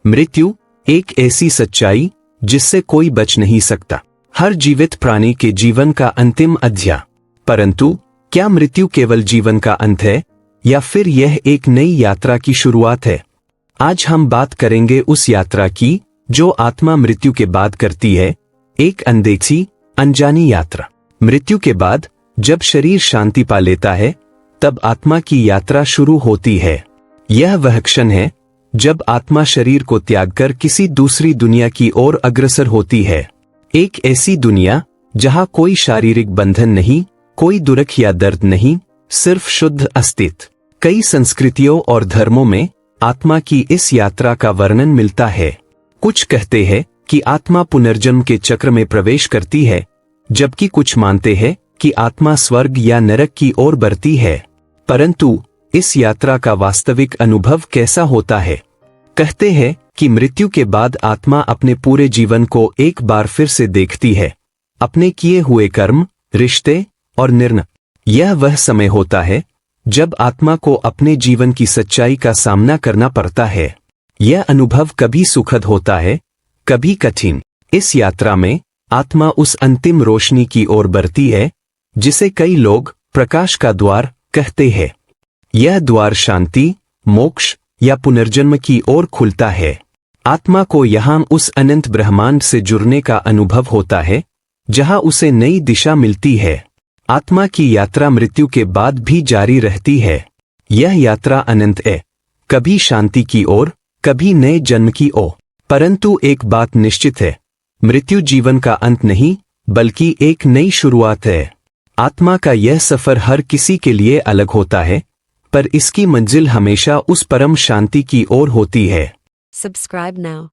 मृत्यु एक ऐसी सच्चाई जिससे कोई बच नहीं सकता। हर जीवित प्राणी के जीवन का अंतिम अध्याय। परंतु क्या मृत्यु केवल जीवन का अंत है या फिर यह एक नई यात्रा की शुरुआत है? आज हम बात करेंगे उस यात्रा की जो आत्मा मृत्यु के बाद करती है, एक अनदेखी, अनजानी यात्रा। मृत्यु के बाद जब शरीर शांति पा लेता है, तब आत्मा की यात्रा शुरू होती है। यह वह क्षण है जब आत्मा शरीर को त्याग कर किसी दूसरी दुनिया की ओर अग्रसर होती है। एक ऐसी दुनिया जहां कोई शारीरिक बंधन नहीं, कोई दुख या दर्द नहीं, सिर्फ शुद्ध अस्तित्व। कई संस्कृतियों और धर्मों में आत्मा की इस यात्रा का वर्णन मिलता है। कुछ कहते हैं कि आत्मा पुनर्जन्म के चक्र में प्रवेश करती है, जबकि कुछ मानते हैं कि आत्मा स्वर्ग या नरक की ओर बढ़ती है। परंतु इस यात्रा का वास्तविक अनुभव कैसा होता है? कहते हैं कि मृत्यु के बाद आत्मा अपने पूरे जीवन को एक बार फिर से देखती है, अपने किए हुए कर्म, रिश्ते और निर्णय। यह वह समय होता है जब आत्मा को अपने जीवन की सच्चाई का सामना करना पड़ता है। यह अनुभव कभी सुखद होता है, कभी कठिन। इस यात्रा में आत्मा उस अंतिम रोशनी की ओर बढ़ती है जिसे कई लोग प्रकाश का द्वार कहते हैं। यह द्वार शांति, मोक्ष या पुनर्जन्म की ओर खुलता है। आत्मा को यहाँ उस अनंत ब्रह्मांड से जुड़ने का अनुभव होता है जहाँ उसे नई दिशा मिलती है। आत्मा की यात्रा मृत्यु के बाद भी जारी रहती है। यह यात्रा अनंत है, कभी शांति की ओर, कभी नए जन्म की ओर। परंतु एक बात निश्चित है, मृत्यु जीवन का अंत नहीं, बल्कि एक नई शुरुआत है। आत्मा का यह सफर हर किसी के लिए अलग होता है, पर इसकी मंजिल हमेशा उस परम शांति की ओर होती है। Subscribe now.